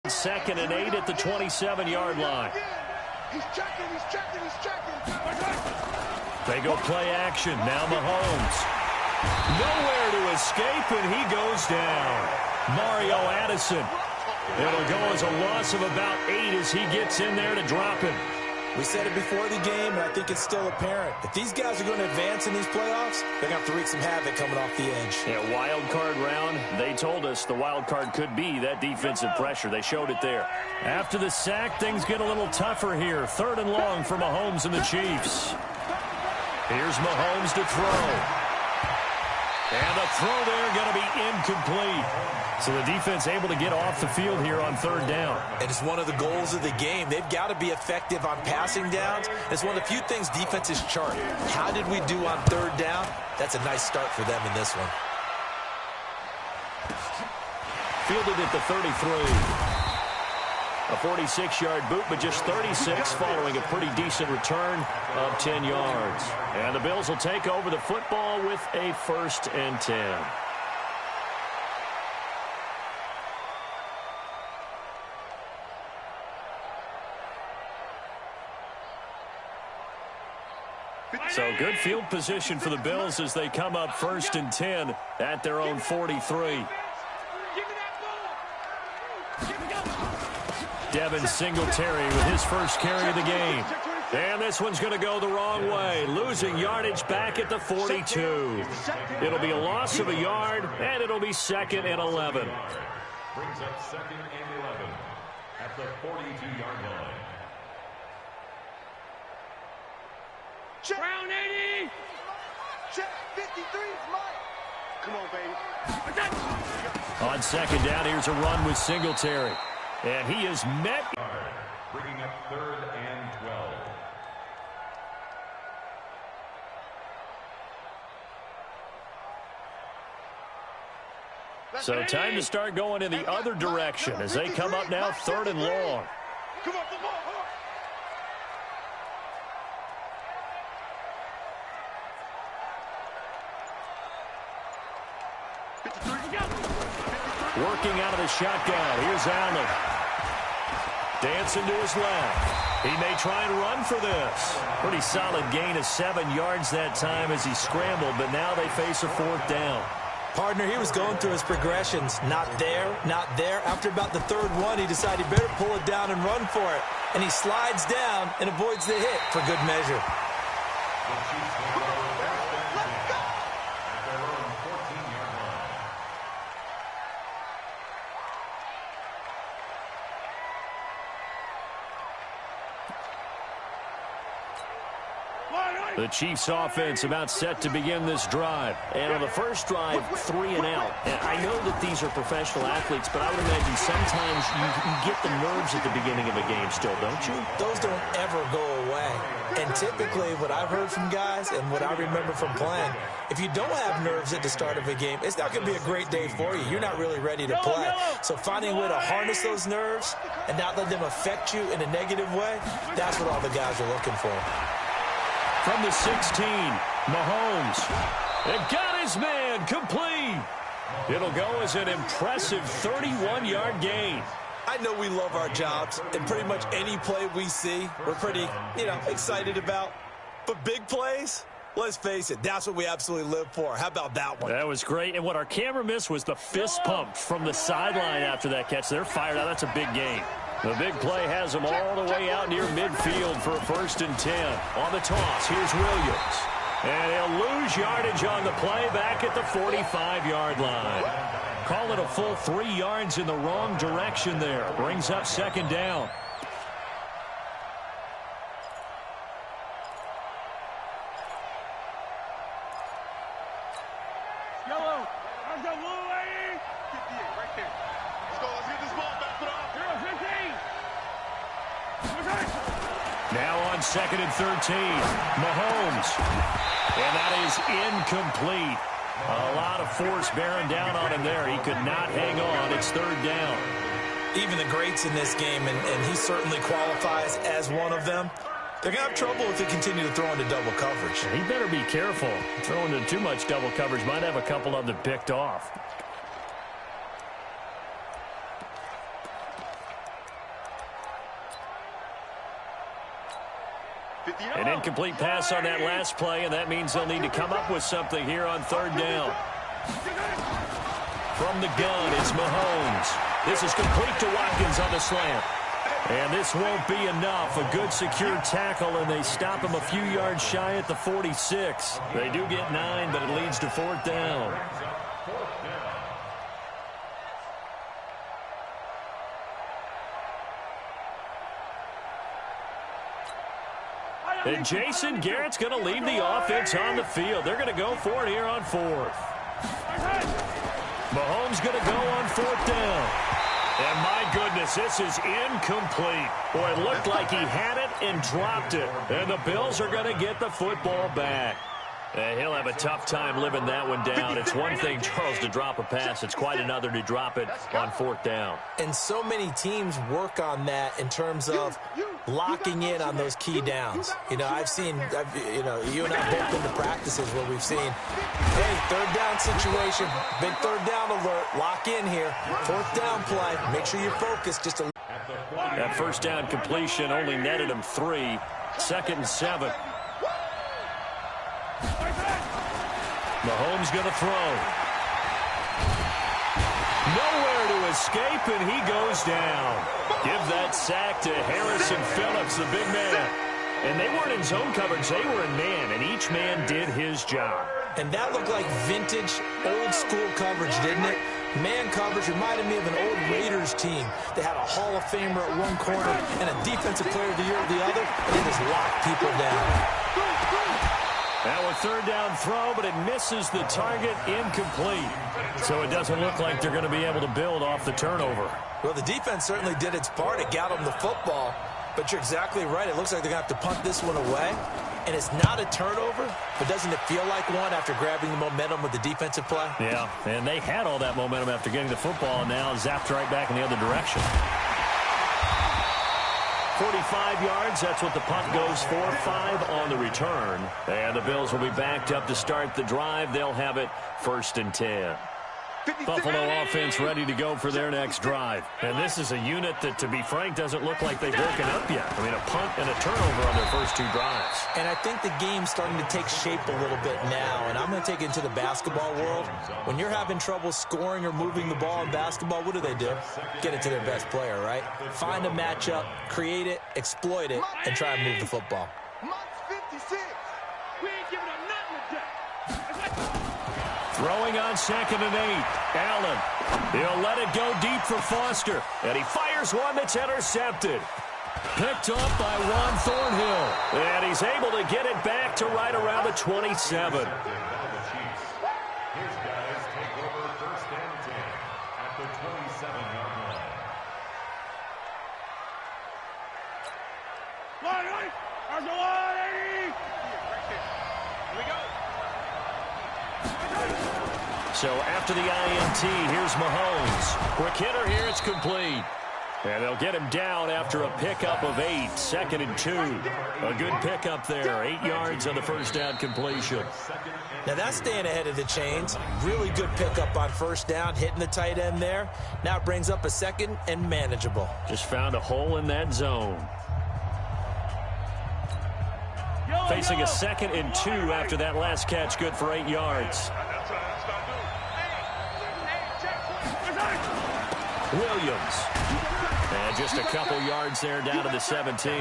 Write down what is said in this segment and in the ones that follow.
2nd and 8 at the 27-yard line. He's checking. They go play action. Now Mahomes. Nowhere to escape, and he goes down. Mario Addison. It'll go as a loss of about 8 as he gets in there to drop him. We said it before the game, and I think it's still apparent. If these guys are going to advance in these playoffs, they're going to have to wreak some havoc coming off the edge. Yeah, wild card round. They told us the wild card could be that defensive pressure. They showed it there. After the sack, things get a little tougher here. 3rd and long for Mahomes and the Chiefs. Here's Mahomes to throw. And the throw there going to be incomplete. So the defense able to get off the field here on 3rd down. And it's one of the goals of the game. They've got to be effective on passing downs. It's one of the few things defenses chart. How did we do on 3rd down? That's a nice start for them in this one. Fielded at the 33. A 46-yard boot, but just 36 following a pretty decent return of 10 yards. And the Bills will take over the football with a 1st and 10. So good field position for the Bills as they come up 1st and 10 at their own 43. Devin Singletary with his first carry of the game. And this one's going to go the wrong way, losing yardage back at the 42. It'll be a loss of a yard, and it'll be 2nd and 11. Brings up 2nd and 11 at the 42-yard line. Brown 80. Check 53 is mine. Come on, baby. On 2nd down, here's a run with Singletary. And he is met. Bringing up 3rd and 12. So time to start going in the other direction as they come up now 3rd and long. Come on, come on. Working out of the shotgun. Here's Allen. Dancing to his left. He may try and run for this. Pretty solid gain of 7 yards that time as he scrambled, but now they face a 4th down. Partner, he was going through his progressions. Not there, not there. After about the 3rd one, he decided he better pull it down and run for it. And he slides down and avoids the hit for good measure. The Chiefs offense about set to begin this drive. And on the first drive, 3 and out. And I know that these are professional athletes, but I would imagine sometimes you get the nerves at the beginning of a game still, don't you? Those don't ever go away. And typically what I've heard from guys and what I remember from playing, if you don't have nerves at the start of a game, it's not going to be a great day for you. You're not really ready to play. So finding a way to harness those nerves and not let them affect you in a negative way, that's what all the guys are looking for. From the 16, Mahomes. They've got his man complete. It'll go as an impressive 31-yard gain. I know we love our jobs, and pretty much any play we see, we're pretty, excited about. But big plays, let's face it, that's what we absolutely live for. How about that one? That was great. And what our camera missed was the fist pump from the sideline after that catch. They're fired out. That's a big gain. The big play has them all the way out near midfield for a 1st and 10. On the toss, here's Williams. And he'll lose yardage on the play back at the 45-yard line. Call it a full 3 yards in the wrong direction there. Brings up 2nd down. Yellow. Let's go, blue lady. 58, right there. Let's go. Let's get this ball back. Put it off. 15. Now on 2nd and 13, Mahomes. And that is incomplete. A lot of force bearing down on him there. He could not hang on. It's 3rd down. Even the greats in this game, and he certainly qualifies as one of them, they're going to have trouble if they continue to throw into double coverage. He better be careful. Throwing into too much double coverage might have a couple of them picked off. An incomplete pass on that last play, and that means they'll need to come up with something here on third down. From the gun, it's Mahomes. This is complete to Watkins on the slant. And this won't be enough. A good secure tackle, and they stop him a few yards shy at the 46. They do get 9, but it leads to fourth down. And Jason Garrett's going to leave the offense on the field. They're going to go for it here on fourth. Mahomes going to go on fourth down. And my goodness, this is incomplete. Boy, it looked like he had it and dropped it. And the Bills are going to get the football back. And he'll have a tough time living that one down. It's one thing, Charles, to drop a pass. It's quite another to drop it on fourth down. And so many teams work on that in terms of locking in on those key downs. You know, you and I have both been to practices where we've seen, hey, third down situation, big third down alert, lock in here, fourth down play, make sure you're focused just a. That first down completion only netted him 3. 2nd and 7. Mahomes going to throw. Nowhere to escape, and he goes down. Give that sack to Harrison Phillips, the big man. And they weren't in zone coverage. They were in man, and each man did his job. And that looked like vintage, old-school coverage, didn't it? Man coverage reminded me of an old Raiders team. They had a Hall of Famer at one corner and a Defensive Player of the Year at the other, and they just locked people down. Now a third down throw, but it misses the target, incomplete. So it doesn't look like they're going to be able to build off the turnover. Well, the defense certainly did its part. It got them the football. But you're exactly right. It looks like they're going to have to punt this one away. And it's not a turnover, but doesn't it feel like one after grabbing the momentum with the defensive play? Yeah, and they had all that momentum after getting the football, and now zapped right back in the other direction. 45 yards, that's what the punt goes for. 5 on the return. And the Bills will be backed up to start the drive. They'll have it 1st and 10. Buffalo offense ready to go for their next drive. And this is a unit that, to be frank, doesn't look like they've woken up yet. I mean, a punt and a turnover on their first 2 drives. And I think the game's starting to take shape a little bit now. And I'm going to take it into the basketball world. When you're having trouble scoring or moving the ball in basketball, what do? Get it to their best player, right? Find a matchup, create it, exploit it, and try and move the football. Throwing on 2nd and 8. Allen. He'll let it go deep for Foster. And he fires one that's intercepted. Picked up by Juan Thornhill. And he's able to get it back to right around the 27. So after the INT, here's Mahomes. Quick hitter here, it's complete. And they'll get him down after a pickup of 8, 2nd and 2. A good pickup there, 8 yards on the first down completion. Now that's staying ahead of the chains. Really good pickup on first down, hitting the tight end there. Now it brings up a 2nd and manageable. Just found a hole in that zone. Facing a 2nd and 2 after that last catch, good for 8 yards. Williams. And just a couple yards there down to the 17.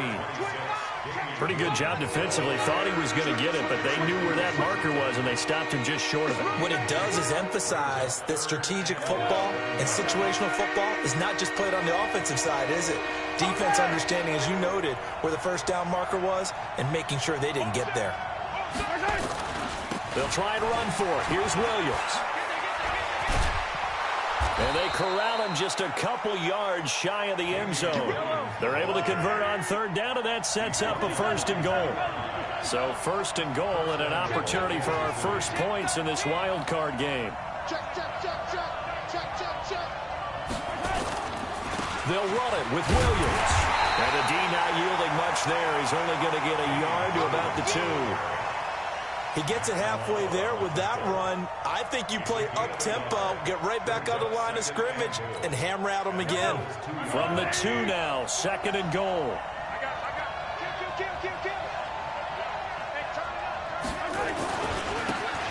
Pretty good job defensively. Thought he was going to get it, but they knew where that marker was, and they stopped him just short of it. What it does is emphasize that strategic football and situational football is not just played on the offensive side, is it? Defense understanding, as you noted, where the first down marker was and making sure they didn't get there. They'll try and run for it. Here's Williams. And they corral him just a couple yards shy of the end zone. They're able to convert on third down, and that sets up a 1st and goal. So 1st and goal and an opportunity for our first points in this wild card game. They'll run it with Williams. And the D not yielding much there. He's only going to get a yard to about the 2. He gets it halfway there with that run. I think you play up-tempo, get right back on the line of scrimmage, and hammer at him again. From the 2 now, 2nd and goal.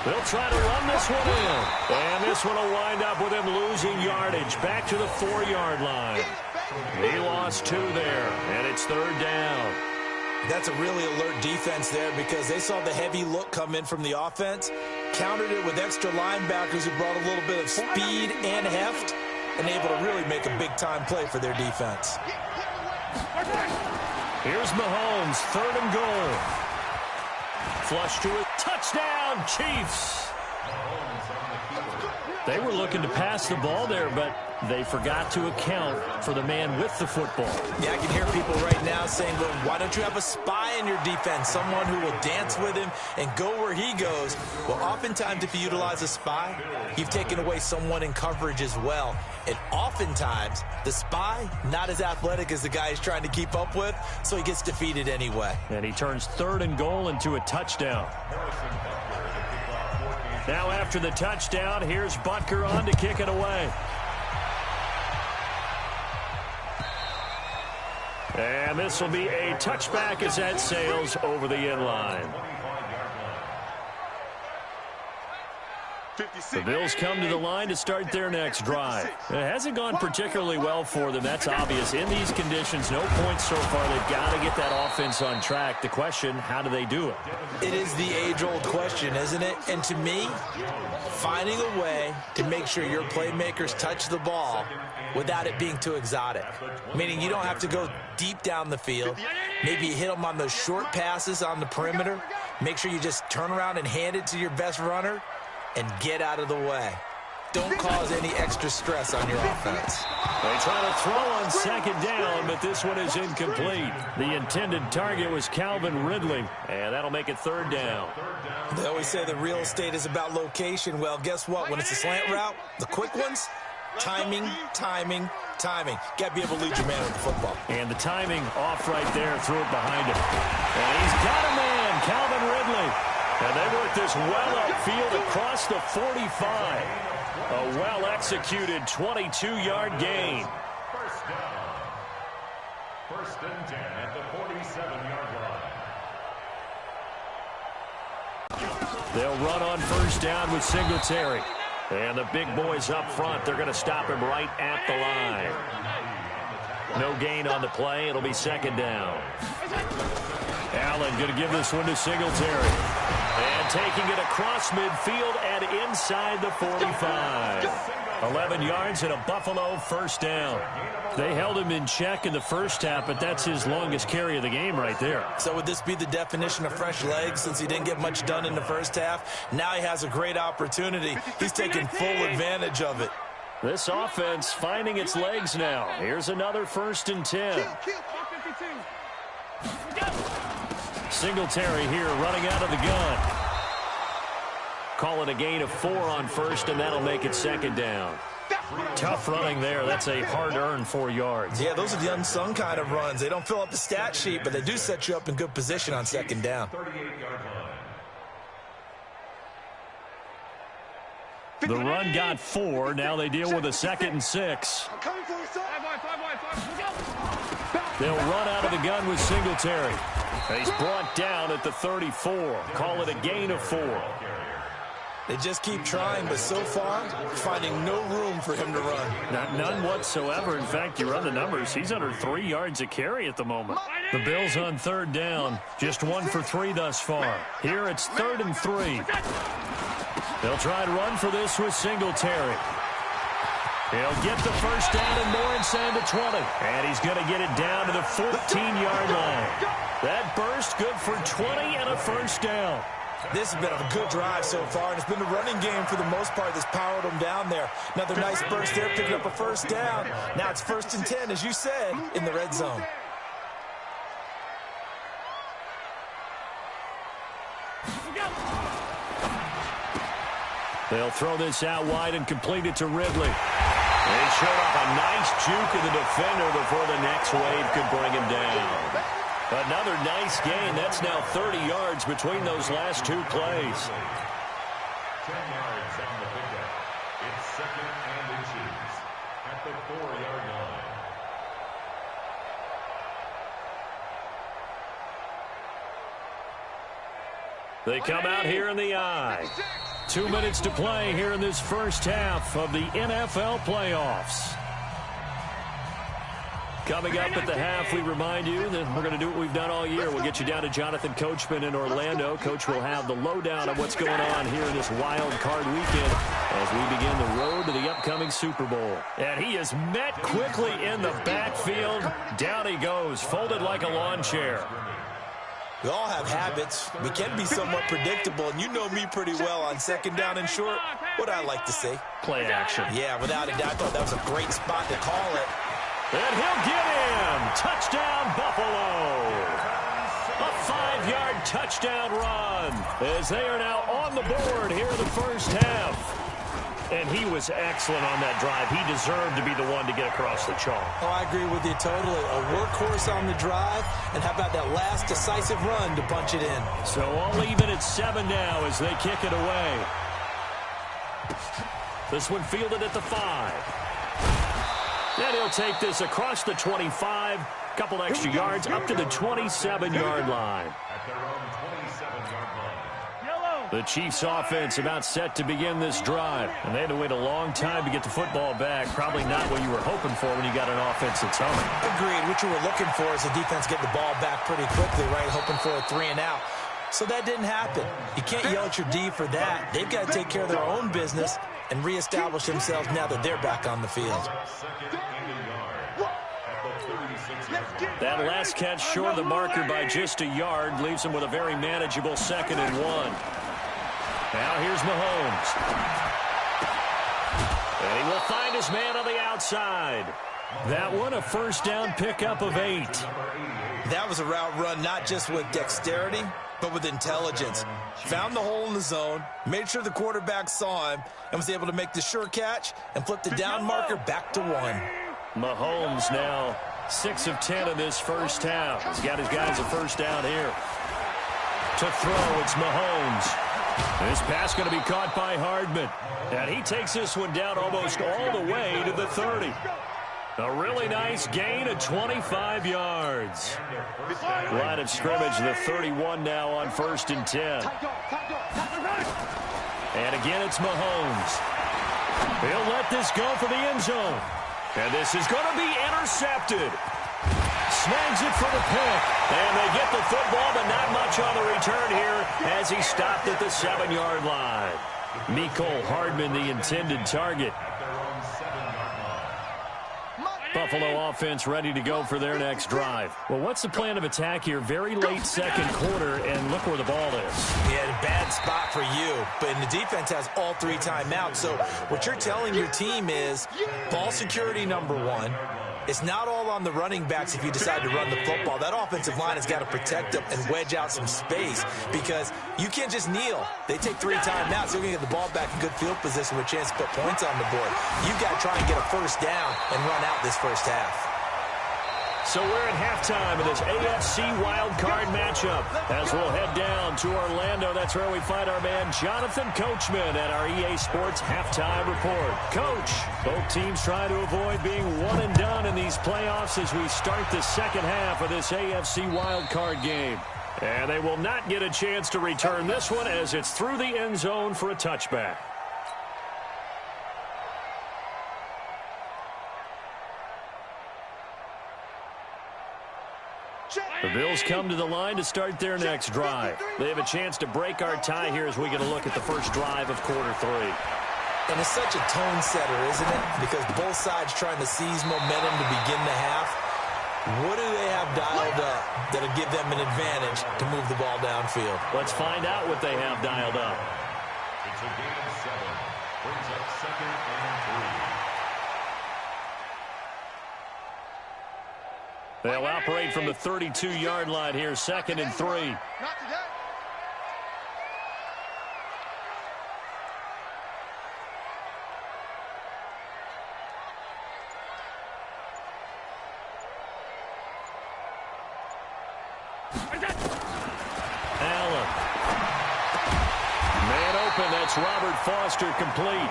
They'll try to run this one in. And this one will wind up with him losing yardage back to the 4-yard line. He lost 2 there, and it's 3rd down. That's a really alert defense there because they saw the heavy look come in from the offense, countered it with extra linebackers who brought a little bit of speed and heft, and able to really make a big-time play for their defense. Here's Mahomes, 3rd and goal. Flush to a touchdown, Chiefs. They were looking to pass the ball there, but they forgot to account for the man with the football. Yeah, I can hear people right now saying, well, why don't you have a spy in your defense, someone who will dance with him and go where he goes? Well, oftentimes if you utilize a spy, you've taken away someone in coverage as well. And oftentimes, the spy, not as athletic as the guy he's trying to keep up with, so he gets defeated anyway. And he turns 3rd and goal into a touchdown. Now after the touchdown, here's Butker on to kick it away. And this will be a touchback as that sails over the end line. The Bills come to the line to start their next drive. It hasn't gone particularly well for them. That's obvious. In these conditions, no points so far. They've got to get that offense on track. The question, how do they do it? It is the age-old question, isn't it? And to me, finding a way to make sure your playmakers touch the ball without it being too exotic. Meaning you don't have to go deep down the field. Maybe you hit them on those short passes on the perimeter. Make sure you just turn around and hand it to your best runner and get out of the way. Don't cause any extra stress on your offense. They try to throw on 2nd down, but this one is incomplete. The intended target was Calvin Ridley, and that'll make it 3rd down. They always say the real estate is about location. Well, guess what? When it's a slant route, the quick ones, timing, timing, timing. Got to be able to lead your man with the football. And the timing off right there, threw it behind him. And he's got a man, Calvin Ridley. And they work this well upfield across the 45. A well-executed 22-yard gain. 1st down. 1st and 10 at the 47-yard line. They'll run on 1st down with Singletary. And the big boys up front, they're going to stop him right at the line. No gain on the play. It'll be 2nd down. Allen going to give this one to Singletary. And taking it across midfield and inside the 45. 11 yards and a Buffalo 1st down. They held him in check in the 1st half, but that's his longest carry of the game right there. So would this be the definition of fresh legs since he didn't get much done in the 1st half? Now he has a great opportunity. He's taking full advantage of it. This offense finding its legs now. Here's another 1st and 10. Singletary here running out of the gun. Call it a gain of 4 on 1st, and that'll make it 2nd down. Tough running there. That's a hard-earned 4 yards. Yeah, those are the unsung kind of runs. They don't fill up the stat sheet, but they do set you up in good position on 2nd down. 38-yard line. The run got 4. Now they deal with a 2nd and 6. They'll run out of the gun with Singletary. He's brought down at the 34. Call it a gain of 4. They just keep trying, but so far, finding no room for him to run. None whatsoever. In fact, you run the numbers. He's under 3 yards a carry at the moment. The Bills on 3rd down. Just 1 for 3 thus far. Here it's 3rd and 3. They'll try to run for this with Singletary. He'll get the 1st down and more inside the 20. And he's going to get it down to the 14-yard line. That burst good for 20 and a 1st down. This has been a good drive so far, and it's been the running game for the most part that's powered them down there. Another nice burst there, picking up a 1st down. Now it's 1st and 10, as you said, in the red zone. They'll throw this out wide and complete it to Ridley. They showed up a nice juke of the defender before the next wave could bring him down. Another nice gain. That's now 30 yards between those last 2 plays. 10 yards on the pickup. It's 2nd and inches at the 4-yard line. They come out here in the I. 2 minutes to play here in this first half of the NFL playoffs. Coming up at the half, we remind you that we're going to do what we've done all year. We'll get you down to Jonathan Coachman in Orlando. Coach will have the lowdown of what's going on here in this wild card weekend as we begin the road to the upcoming Super Bowl. And he is met quickly in the backfield. Down he goes, folded like a lawn chair. We all have habits. We can be somewhat predictable, and you know me pretty well on second down and short. What I like to say? Play action. Yeah, without a doubt. I thought that was a great spot to call it. And he'll get in. Touchdown, Buffalo. A 5-yard touchdown run as they are now on the board here in the first half. And he was excellent on that drive. He deserved to be the one to get across the chalk. Oh, I agree with you totally. A workhorse on the drive. And how about that last decisive run to punch it in? So all even at 7 now as they kick it away. This one fielded at the 5. And he'll take this across the 25, couple extra yards up to the 27-yard line. The Chiefs offense about set to begin this drive. And they had to wait a long time to get the football back. Probably not what you were hoping for when you got an offense that's humming. Agreed. What you were looking for is the defense get the ball back pretty quickly, right? Hoping for a 3-and-out. So that didn't happen. You can't yell at your D for that. They've got to take care of their own business and reestablish themselves now that they're back on the field. That last catch short of the marker by just a yard leaves him with a very manageable 2nd and 1. Now here's Mahomes. And he will find his man on the outside. That one a first down pickup of 8. That was a route run not just with dexterity, but with intelligence. Found the hole in the zone, made sure the quarterback saw him, and was able to make the sure catch and flip the down marker back to 1. Mahomes now 6 of 10 in this first half. He's got his guys a first down here. To throw, it's Mahomes. This pass going to be caught by Hardman. And he takes this one down almost all the way to the 30. A really nice gain of 25 yards. Line of scrimmage, the 31 now on 1st and 10. And again, it's Mahomes. He'll let this go for the end zone. And this is going to be intercepted. Snags it for the pick. And they get the football, but not much on the return here as he stopped at the 7-yard line. Mecole Hardman, the intended target. Buffalo offense ready to go for their next drive. Well, what's the plan of attack here? Very late second quarter, and look where the ball is. Yeah, bad spot for you, but the defense has all 3 timeouts. So what you're telling your team is ball security number 1. It's not all on the running backs if you decide to run the football. That offensive line has got to protect them and wedge out some space because you can't just kneel. They take 3 timeouts. They're going to get the ball back in good field position with a chance to put points on the board. You've got to try and get a first down and run out this first half. So we're at halftime of this AFC wildcard matchup. As we'll head down to Orlando, that's where we find our man Jonathan Coachman at our EA Sports Halftime Report. Coach, both teams try to avoid being one and done in these playoffs as we start the second half of this AFC wildcard game. And they will not get a chance to return this one as it's through the end zone for a touchback. The Bills come to the line to start their next drive. They have a chance to break our tie here as we get a look at the first drive of quarter 3. And it's such a tone setter, isn't it? Because both sides trying to seize momentum to begin the half. What do they have dialed up that'll give them an advantage to move the ball downfield? Let's find out what they have dialed up. It's a gain of 7. Brings up 2nd and 3. They'll operate from the 32-yard line here, 2nd and 3. Not today. Allen. Man open, that's Robert Foster complete.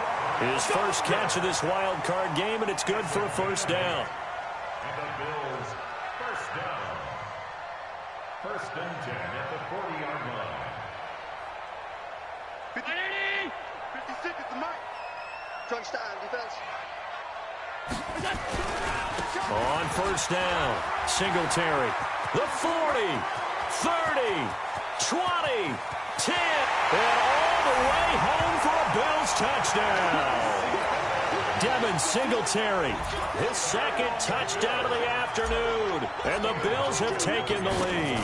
His first catch of this wild card game, and it's good for a first down. And the Bills, first down. 1st and 10 at the 40-yard line. it. Get the mic. Crunch time, defense. On first down, Singletary. The 40, 30, 20, 10, and all the way home for a Bills touchdown. Devin Singletary, his second touchdown of the afternoon, and the Bills have taken the lead.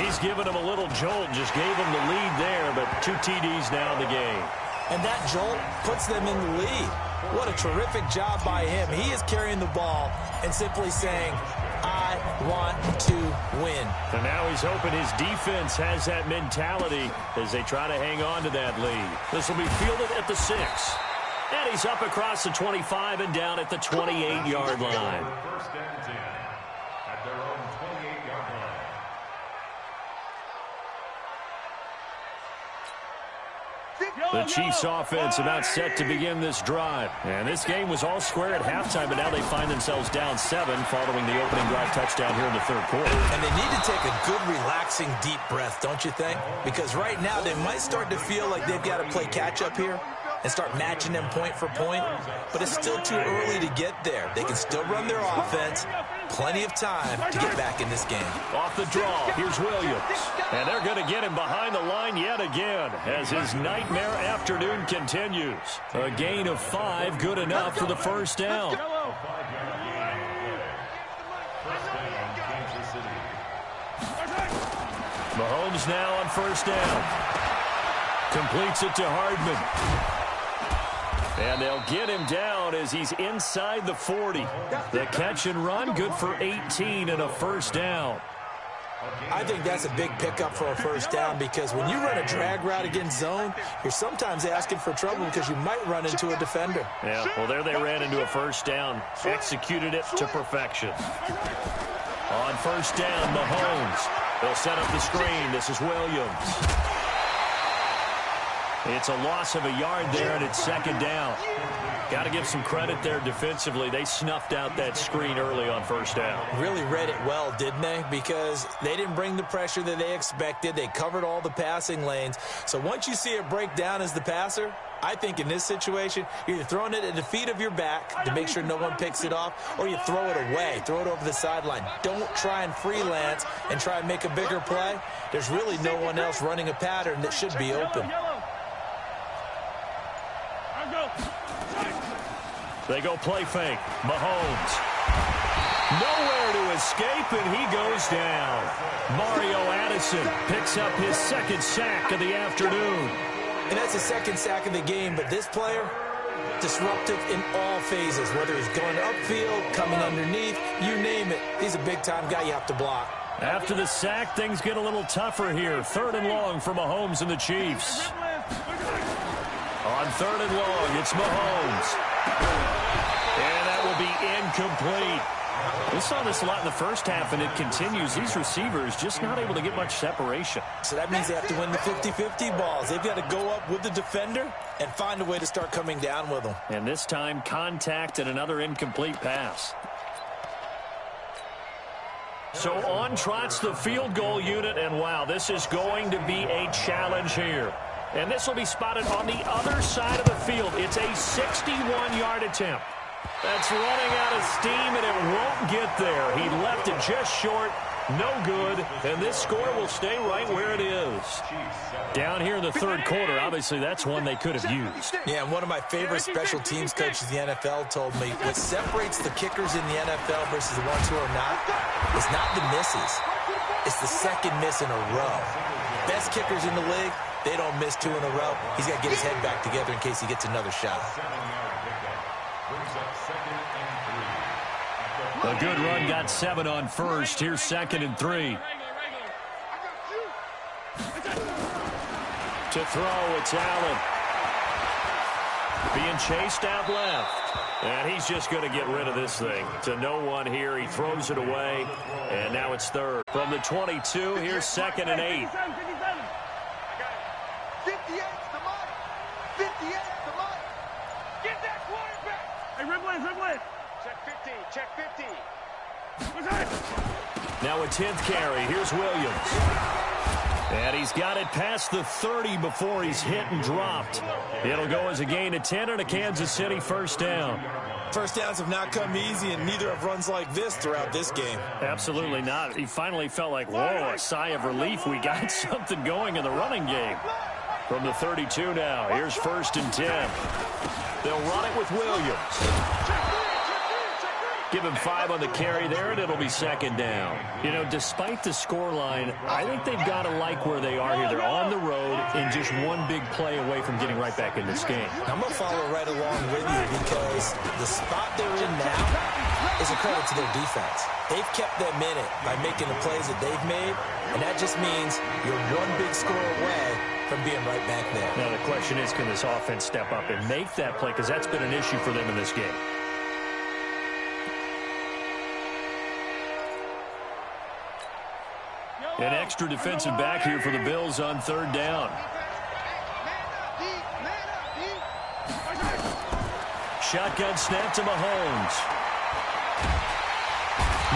He's given him a little jolt, just gave him the lead there, but 2 TDs now in the game. And that jolt puts them in the lead. What a terrific job by him. He is carrying the ball and simply saying, I want to win. And now he's hoping his defense has that mentality as they try to hang on to that lead. This will be fielded at the 6. And he's up across the 25 and down at the 28-yard line. First and 10 at their own 28-yard line. The Chiefs offense about set to begin this drive. And this game was all square at halftime, but now they find themselves down 7 following the opening drive touchdown here in the third quarter. And they need to take a good, relaxing, deep breath, don't you think? Because right now they might start to feel like they've got to play catch-up here and start matching them point for point. But it's still too early to get there. They can still run their offense. Plenty of time to get back in this game. Off the draw, here's Williams. And they're going to get him behind the line yet again as his nightmare afternoon continues. A gain of 5, good enough for the first down. Mahomes now on first down. Completes it to Hardman. And they'll get him down as he's inside the 40. The catch and run, good for 18 and a first down. I think that's a big pickup for a first down because when you run a drag route against zone, you're sometimes asking for trouble because you might run into a defender. Yeah, well, there they ran into a first down. Executed it to perfection. On first down, Mahomes. They'll set up the screen. This is Williams. It's a loss of a yard there, and it's second down. Got to give some credit there defensively. They snuffed out that screen early on first down. Really read it well, didn't they? Because they didn't bring the pressure that they expected. They covered all the passing lanes. So once you see it break down as the passer, I think in this situation, you're either throwing it at the feet of your back to make sure no one picks it off, or you throw it away, throw it over the sideline. Don't try and freelance and try and make a bigger play. There's really no one else running a pattern that should be open. They go play fake. Mahomes. Nowhere to escape, and he goes down. Mario Addison picks up his second sack of the afternoon. And that's the second sack of the game, but this player, disruptive in all phases, whether he's going upfield, coming underneath, you name it. He's a big-time guy you have to block. After the sack, things get a little tougher here. Third and long for Mahomes and the Chiefs. On third and long, it's Mahomes. And that will be incomplete. We saw this a lot in the first half, and it continues. These receivers just not able to get much separation. So that means they have to win the 50-50 balls. They've got to go up with the defender and find a way to start coming down with them. And this time, contact and another incomplete pass. So on trots the field goal unit, and wow, this is going to be a challenge here. And this will be spotted on the other side of the field. It's a 61-yard attempt. That's running out of steam, and it won't get there. He left it just short. No good. And this score will stay right where it is. Down here in the third quarter, obviously that's one they could have used. Yeah, and one of my favorite special teams coaches in the NFL told me what separates the kickers in the NFL versus the ones who are not is not the misses. It's the second miss in a row. Best kickers in the league, they don't miss 2 in a row. He's got to get his head back together in case he gets another shot. A good run got 7 on first. Here's second and 3. To throw, it's Allen. Being chased out left. And he's just going to get rid of this thing. To no one here. He throws it away. And now it's third. From the 22, here's second and 8. 58's the mark. 58's the mark. Get that quarterback. Hey, Riblin. Check 50. Now a 10th carry. Here's Williams. And he's got it past the 30 before he's hit and dropped. It'll go as a gain of 10 and a Kansas City first down. First downs have not come easy, and neither have runs like this throughout this game. Absolutely not. He finally felt like, whoa, a sigh of relief. We got something going in the running game. From the 32 now, here's first and 10. They'll run it with Williams. Give him 5 on the carry there, and it'll be second down. You know, despite the scoreline, I think they've got to like where they are here. They're on the road and just one big play away from getting right back in this game. I'm going to follow right along with you because the spot they're in now is a credit to their defense. They've kept them in it by making the plays that they've made, and that just means you're one big score away from being right back there. Now, the question is, can this offense step up and make that play? Because that's been an issue for them in this game. An extra defensive back here for the Bills on third down. Shotgun snap to Mahomes.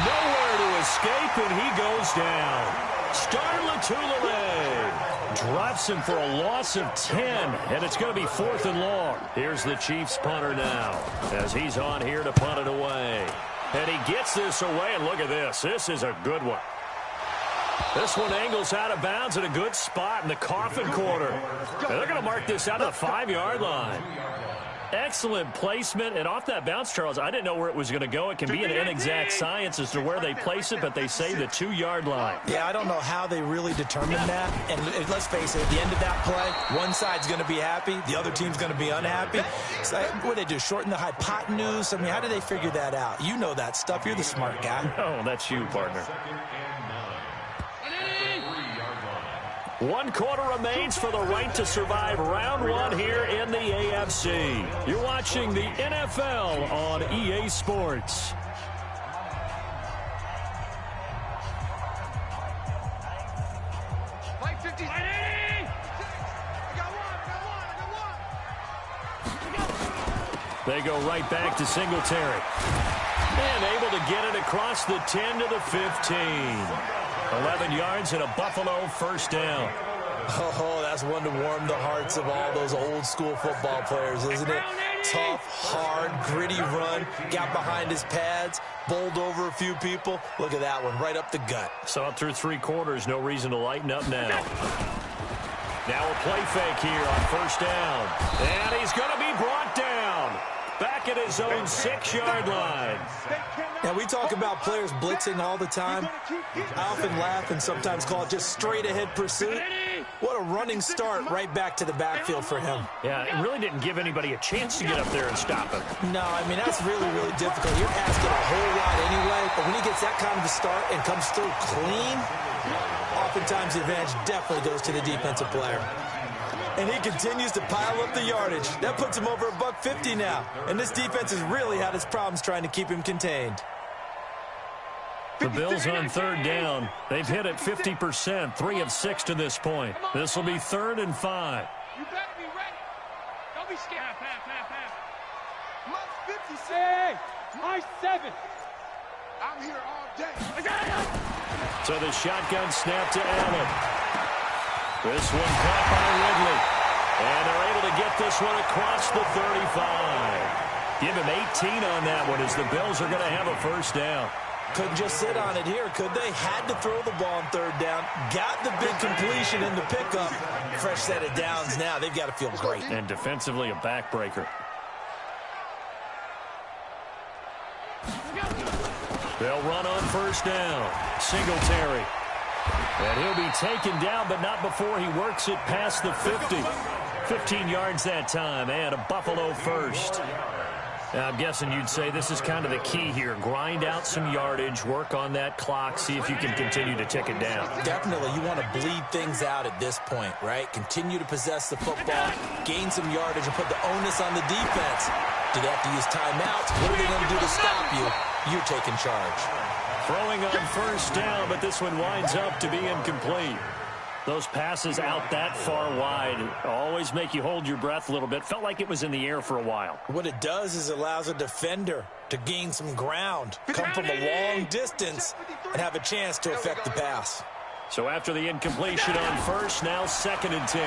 Nowhere to escape, and he goes down. Starlatulare drops him for a loss of 10, and it's going to be 4th and long. Here's the Chiefs punter now as he's on here to punt it away. And he gets this away, and look at this. This is a good one. This one angles out of bounds at a good spot in the coffin corner. And they're going to mark this out to the 5-yard line. Excellent placement. And off that bounce, Charles, I didn't know where it was going to go. It can be an inexact science as to where they place it, but they say the 2-yard line. Yeah, I don't know how they really determine that. And let's face it, at the end of that play, one side's going to be happy, the other team's going to be unhappy. So what do they do, shorten the hypotenuse? I mean, how do they figure that out? You know that stuff. You're the smart guy. Oh, that's you, partner. 1 quarter remains for the right to survive round 1 here in the AFC. You're watching the NFL on EA Sports. They go right back to Singletary. And able to get it across the 10 to the 15. 11 yards and a Buffalo first down. Oh, that's one to warm the hearts of all those old school football players, isn't it? Tough, hard, gritty run. Got behind his pads, bowled over a few people. Look at that one, right up the gut. Saw it through 3 quarters. No reason to lighten up now. Now a play fake here on first down. And he's going to be brought down. Back at his own 6-yard line. Now, we talk about players blitzing all the time. I often laugh and sometimes call it just straight-ahead pursuit. What a running start right back to the backfield for him. Yeah, it really didn't give anybody a chance to get up there and stop him. No, I mean, that's really, really difficult. You're asking a whole lot anyway, but when he gets that kind of a start and comes through clean, oftentimes the advantage definitely goes to the defensive player. And he continues to pile up the yardage. That puts him over $150 now. And this defense has really had its problems trying to keep him contained. The Bills on third down. They've hit it 50%, 3 of 6 to this point. This will be 3rd and 5. You better be ready. Don't be scared. My 56. Hey, my 7. I'm here all day. So the shotgun snap to Allen. This one caught by Ridley. And they're able to get this one across the 35. Give him 18 on that one as the Bills are going to have a first down. Couldn't just sit on it here, could they? Had to throw the ball on third down. Got the big completion in the pickup. Fresh set of downs now. They've got to feel great. And defensively, a backbreaker. They'll run on first down. Singletary. And he'll be taken down, but not before he works it past the 50. 15 yards that time, and a Buffalo first. Now, I'm guessing you'd say this is kind of the key here. Grind out some yardage, work on that clock, see if you can continue to tick it down. Definitely. You want to bleed things out at this point, right? Continue to possess the football, gain some yardage, and put the onus on the defense. Do they have to use timeouts? What are they going to do to stop you? You're taking charge. Throwing on first down, but this one winds up to be incomplete. Those passes out that far wide always make you hold your breath a little bit. Felt like it was in the air for a while. What it does is it allows a defender to gain some ground, come from a long distance, and have a chance to affect the pass. So after the incompletion on first, now 2nd and 10.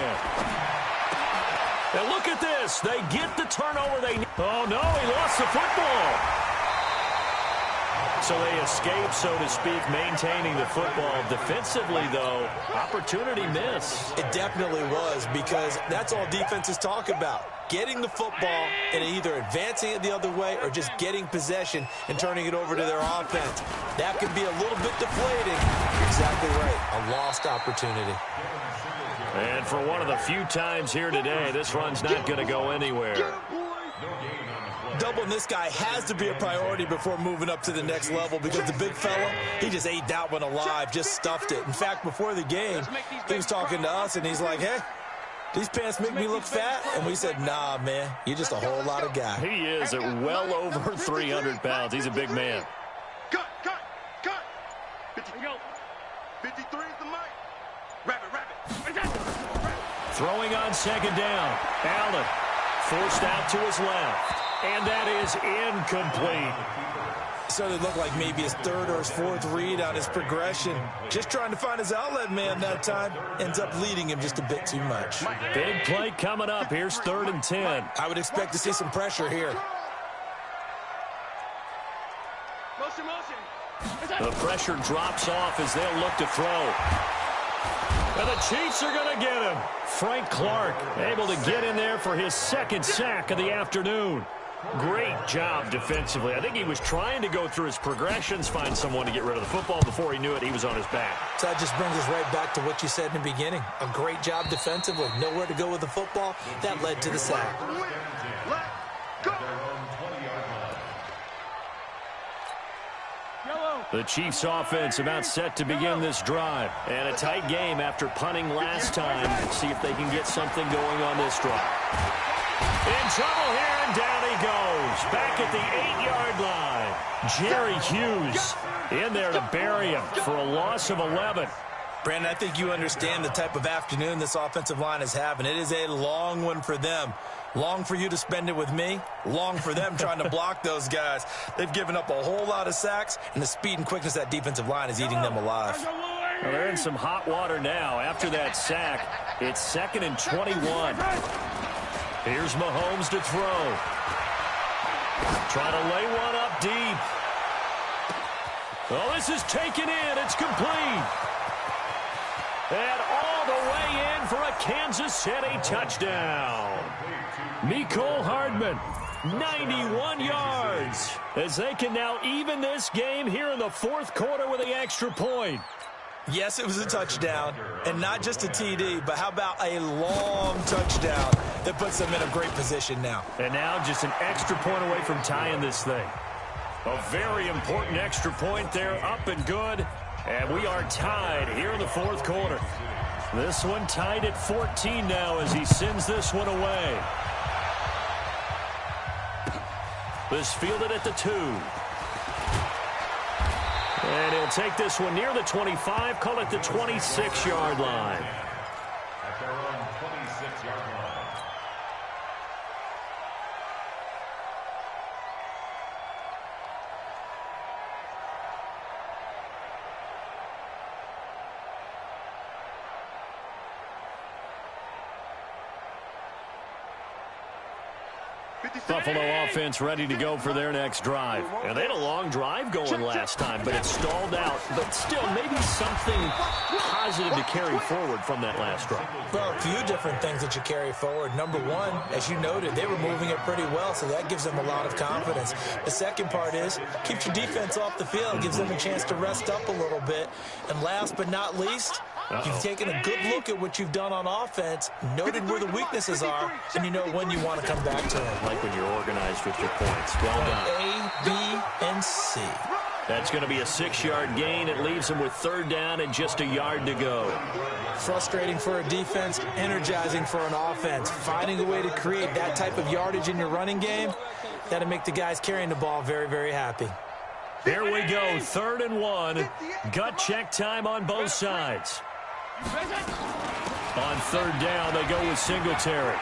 And look at this. They get the turnover they need. Oh, no, he lost the football. So they escape, so to speak, maintaining the football. Defensively, though, opportunity miss. It definitely was, because that's all defenses talk about. Getting the football and either advancing it the other way or just getting possession and turning it over to their offense. That can be a little bit deflating. You're exactly right. A lost opportunity. And for one of the few times here today, this run's not going to go anywhere. Doubling this guy has to be a priority before moving up to the next level, because the big fella, he just ate that one alive, just stuffed it. In fact, before the game, he was talking to us, and he's like, hey, these pants make me look fat? And we said, nah, man, you're just a whole lot of guy. He is at well over 300 pounds. He's a big man. Cut. 53 is the mic. Rabbit. Throwing on 2nd down. Allen forced out to his left. And that is incomplete. So it looked like maybe his 3rd or his 4th read on his progression. Just trying to find his outlet man that time. Ends up leading him just a bit too much. Big play coming up. Here's 3rd and 10. I would expect to see some pressure here. The pressure drops off as they'll look to throw. And the Chiefs are going to get him. Frank Clark able to get in there for his 2nd sack of the afternoon. Great job defensively. I think he was trying to go through his progressions, find someone to get rid of the football. Before he knew it, he was on his back. So that just brings us right back to what you said in the beginning. A great job defensively. Nowhere to go with the football. That led to the sack. The Chiefs offense about set to begin this drive. And a tight game after punting last time. See if they can get something going on this drive. In trouble here, and down he goes. Back at the 8-yard line. Jerry Hughes in there to bury him for a loss of 11. Brandon, I think you understand the type of afternoon this offensive line is having. It is a long one for them. Long for you to spend it with me. Long for them trying to block those guys. They've given up a whole lot of sacks, and the speed and quickness of that defensive line is eating them alive. Well, they're in some hot water now. After that sack, it's 2nd and 21. Here's Mahomes to throw. Trying to lay one up deep. Oh, this is taken in. It's complete. And all the way in for a Kansas City touchdown. Mecole Hardman, 91 yards, as they can now even this game here in the 4th quarter with the extra point. Yes, it was a touchdown, and not just a TD, but how about a long touchdown that puts them in a great position now. And now just an extra point away from tying this thing. A very important extra point there, up and good. And we are tied here in the 4th quarter. This one tied at 14 now as he sends this one away. This fielded at the 2. And he'll take this one near the 25, call it the 26-yard line. At their own 26-yard line. Buffalo offense ready to go for their next drive. And they had a long drive going last time, but it stalled out. But still, maybe something positive to carry forward from that last drive. Well, a few different things that you carry forward. Number one, as you noted, they were moving it pretty well, so that gives them a lot of confidence. The second part is, keeps your defense off the field, gives them a chance to rest up a little bit. And last but not least, you've taken a good look at what you've done on offense, noted where the weaknesses are, and you know when you want to come back to them. Like when you're organized with your points. Well done. A, B, and C. That's going to be a 6-yard gain. It leaves them with 3rd down and just a yard to go. Frustrating for a defense, energizing for an offense. Finding a way to create that type of yardage in your running game, that'll make the guys carrying the ball very, very happy. Here we go, 3rd and 1. Gut check time on both sides. On 3rd down, they go with Singletary.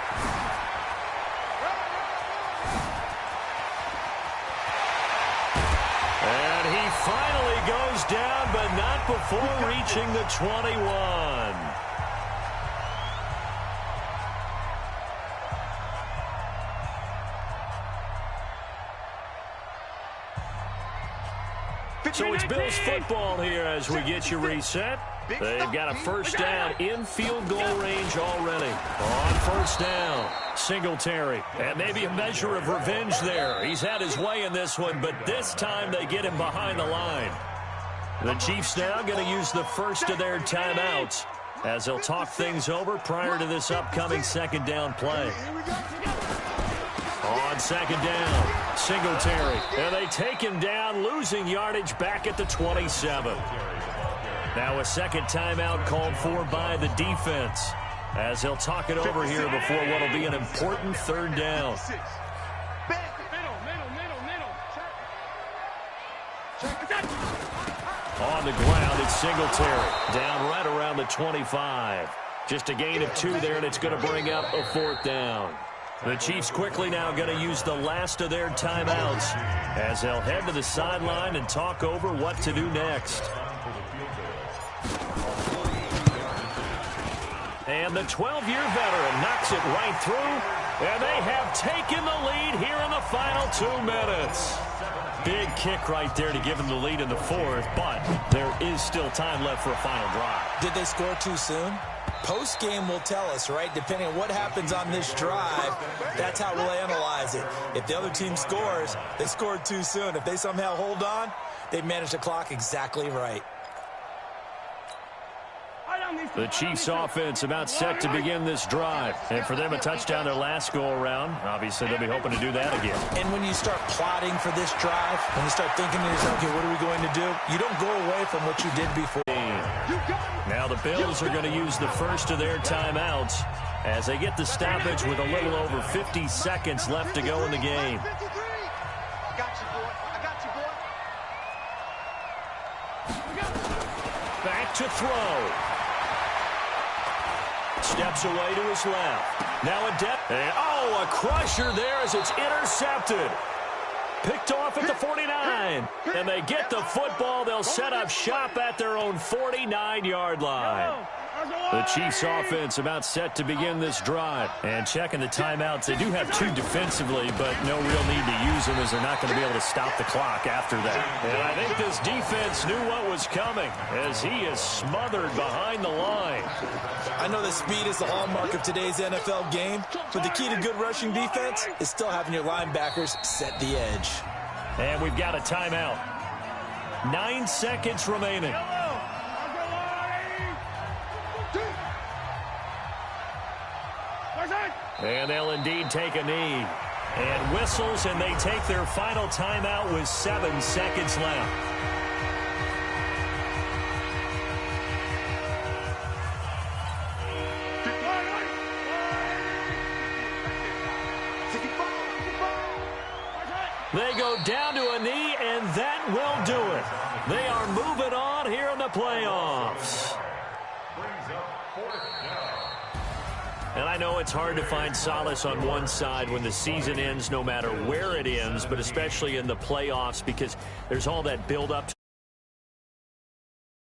And he finally goes down, but not before reaching the 21. So it's Bills football here as we get you reset. They've got a first down in field goal range already. On first down, Singletary. And maybe a measure of revenge there. He's had his way in this one, but this time they get him behind the line. The Chiefs now going to use the first of their timeouts as they'll talk things over prior to this upcoming second down play. On second down, Singletary. And they take him down, losing yardage back at the 27. Now a second timeout called for by the defense as they'll talk it over here before what will be an important third down. On the ground, it's Singletary. Down right around the 25. Just a gain of 2 there, and it's going to bring up a fourth down. The Chiefs quickly now going to use the last of their timeouts as they'll head to the sideline and talk over what to do next. And the 12-year veteran knocks it right through, and they have taken the lead here in the final 2 minutes. Big kick right there to give them the lead in the fourth, but there is still time left for a final drive. Did they score too soon? Post-game will tell us, right? Depending on what happens on this drive, that's how we'll analyze it. If the other team scores, they scored too soon. If they somehow hold on, they managed the clock exactly right. The Chiefs offense about set to begin this drive. And for them, a touchdown their last go-around. Obviously, they'll be hoping to do that again. And when you start plotting for this drive, when you start thinking to yourself, okay, what are we going to do? You don't go away from what you did before. Now the Bills are going to use the first of their timeouts as they get the stoppage with a little over 50 seconds left to go in the game. Back to throw. Steps away to his left. Now a depth. And a crusher there as it's intercepted. Picked off at the 49. And they get the football. They'll set up shop at their own 49-yard line. The Chiefs offense about set to begin this drive. And checking the timeouts. They do have 2 defensively, but no real need to use them as they're not going to be able to stop the clock after that. And I think this defense knew what was coming as he is smothered behind the line. I know that speed is the hallmark of today's NFL game, but the key to good rushing defense is still having your linebackers set the edge. And we've got a timeout. 9 seconds remaining. And they'll indeed take a knee. And whistles, and they take their final timeout with 7 seconds left. They go down to a knee, and that will do it. They are moving on here in the playoffs. And I know it's hard to find solace on one side when the season ends, no matter where it ends, but especially in the playoffs because there's all that build-up